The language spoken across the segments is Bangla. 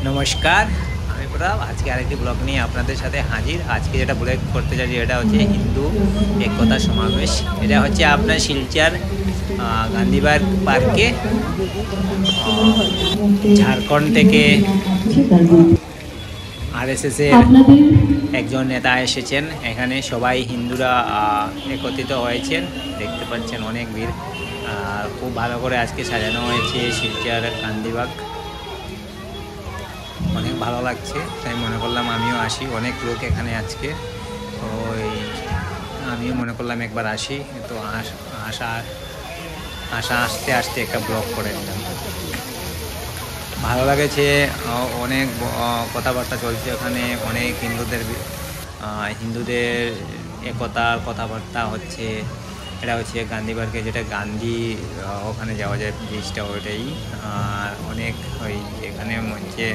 নমস্কার, আমি প্রতাপ। আজকে আরেকটি ব্লগ নিয়ে আপনাদের সাথে হাজির। আজকে যেটা ব্লগ করতে যাচ্ছি এটা হচ্ছে হিন্দু একতা সমাবেশ। এটা হচ্ছে আপনার শিলচর গান্ধীবাগ পার্কে ঝাড়খণ্ড থেকে RSS এর একজন নেতা এসেছেন। এখানে সবাই হিন্দুরা একত্রিত হয়েছেন, দেখতে পাচ্ছেন অনেক ভিড়। খুব ভালো করে আজকে সাজানো হয়েছে শিলচর গান্ধীবাগ, অনেক ভালো লাগছে। তাই মনে করলাম আমিও আসি। অনেক লোক এখানে আজকে, তো আমিও মনে করলাম একবার আসি। তো আসতে আসতে একটা ব্লগ করে নিলাম। ভালো লাগেছে, অনেক কথাবার্তা চলছে ওখানে। অনেক হিন্দুদের একতার কথাবার্তা হচ্ছে। এটা হচ্ছে গান্ধীবাগে, যেটা গান্ধী ওখানে যাওয়া যায় ব্রিজটা, ওইটাই। আর অনেক এখানে মঞ্চে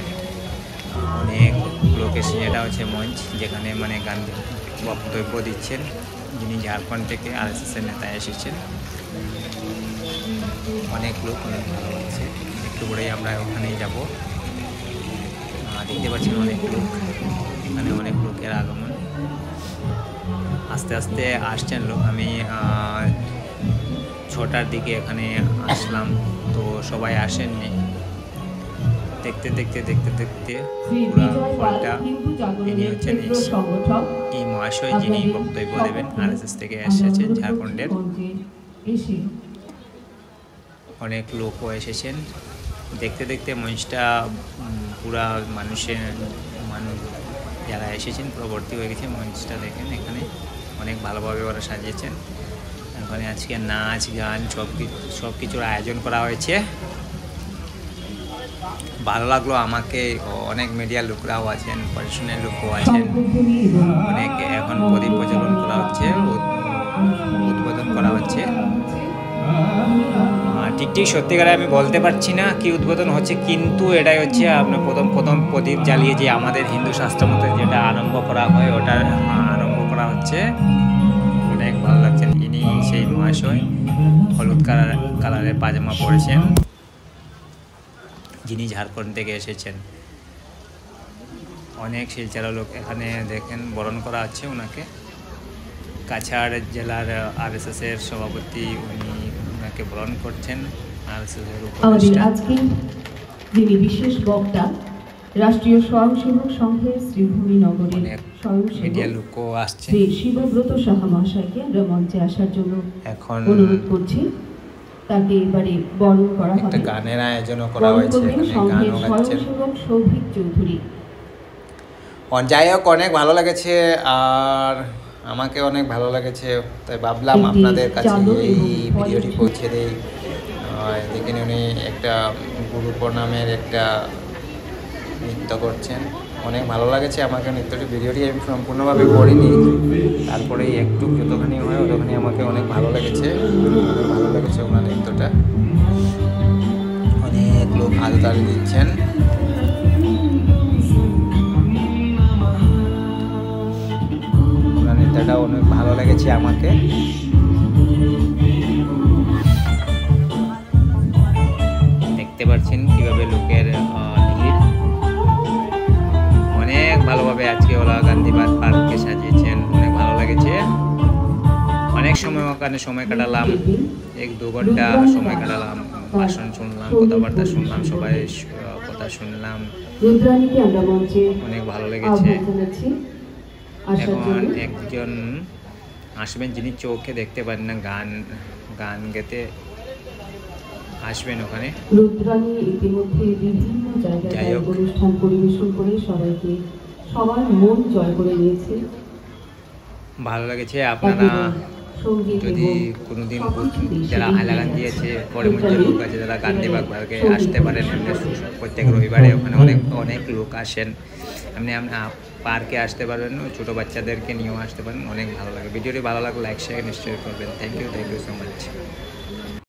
অনেক লোক এসে, এটা হচ্ছে মঞ্চ যেখানে মানে গান্ধী বক্তব্য দিচ্ছেন, যিনি ঝাড়খণ্ড থেকে RSS এর নেতা এসেছেন। অনেক লোক, অনেক ভালো লাগছে। একটু পরেই আমরা ওখানেই যাব। দেখতে পাচ্ছেন অনেক লোক, এখানে অনেক লোকের আগমন। আস্তে আস্তে আসছেন লোক। আমি 6টার দিকে এখানে আসলাম, তো সবাই আসেননি। দেখতে পুরো ফলটা ইনি হচ্ছেন এই মহাশয়, যিনি বক্তব্য দেবেন। RSS থেকে এসেছেন ঝাড়খণ্ডের। অনেক লোকও এসেছেন। দেখতে মঞ্চটা পুরা মানুষ যারা এসেছেন পুরো ভর্তি হয়ে গেছে। মঞ্চটা দেখেন, এখানে অনেক ভালোভাবে ওরা সাজিয়েছেন। এখানে আজকে নাচ গান সব কিছুর আয়োজন করা হয়েছে। ভালো লাগলো আমাকে। অনেক মিডিয়ার লোকরাও আছেন, প্রশাসনের লোকও আছেন। অনেক এখন প্রদীপ প্রজ্বলন করা হচ্ছে, উদ্বোধন করা হচ্ছে। ঠিক সত্যিকারে আমি বলতে পারছি না কি উদ্বোধন হচ্ছে, কিন্তু এটাই হচ্ছে আপনার প্রথম প্রদীপ জ্বালিয়ে যে আমাদের হিন্দু শাস্ত্র মতে যেটা আরম্ভ করা হয়, ওটা আরম্ভ করা হচ্ছে। অনেক ভালো লাগছে। ইনি সেই মহাশয়, হলুদ কালারের পাজামা পরেছেন, যিনি ঝাড়খণ্ড থেকে এসেছেন। অনেক শিলচরের লোক এখানে দেখেন, বরণ করা হচ্ছে ওনাকে। কাছাড় জেলার RSS এর সভাপতি, উনি ওনাকে বরণ করছেন। RSS এর আমাদের আজকে যিনি বিশেষ বক্তা, রাষ্ট্রীয় স্বয়ংসেবক সংঘের শ্রীভূমি নগরের স্বয়ংসেবক আসছে, শ্রী শিবব্রত সাহা মহাশয়কে আমরা মঞ্চে আসার জন্য এখন অনুরোধ করছি। তাকে এবারে বরণ করা হবে। একটা গানের আয়োজনও করা হয়েছে, এখানে গানও গাচ্ছেন সৌভিক চৌধুরী। যাই হোক, অনেক ভালো লেগেছে, আর আমাকে অনেক ভালো লেগেছে। তাই ভাবলাম আপনাদের কাছে এই ভিডিওটি পৌঁছে দেই। দেখেন উনি একটা গুরু প্রণামের একটা নৃত্য করছেন। অনেক ভালো লাগেছে আমাকে নৃত্যটি। ভিডিওটি আমি সম্পূর্ণভাবে করিনি, তারপরে একটু যতখানি হয় ততখানি আমাকে অনেক ভালো লেগেছে ওনার নৃত্যটা। অনেক লোক হাততালি দিচ্ছেন। ওনার নৃত্যটা অনেক ভালো লেগেছে আমাকে। দেখতে পাচ্ছেন কিভাবে লোকের ভিড়। অনেক ভালোভাবে আজকে ওরা গান্ধীবাগ পার্ককে সাজিয়েছেন। অনেক ভালো লেগেছে। অনেক সময় ওখানে সময় কাটালাম, 1-2 ঘন্টা সময় কাটালাম। ভাষণ শুনলাম, কথাবার্তা শুনলাম, সবাই কথা শুনলাম। অনেক ভালো লেগেছে। এখন একজন আসবেন যিনি চোখে দেখতে পারেন না, গান গেতে আসবেন ওখানে। রুদ্রাণী ইতিমধ্যে বিভিন্ন জায়গায় অনুষ্ঠান পরিবেশন করে সবাইকে সবার মন জয় করে নিয়েছে। ভালো লেগেছে। আপনারা যদি কোনোদিন যারা হাইলাকান্দি আছে, করিমগঞ্জের লোক আছে, যারা গান্ধীবাগ পার্কে আসতে পারেন, প্রত্যেক রবিবারে ওখানে অনেক লোক আসেন। আপনি পার্কে আসতে পারবেন, ছোটো বাচ্চাদেরকে নিয়েও আসতে পারেন। অনেক ভালো লাগে। ভিডিওটি ভালো লাগলে লাইক শেয়ার নিশ্চয়ই করবেন। Thank you so much.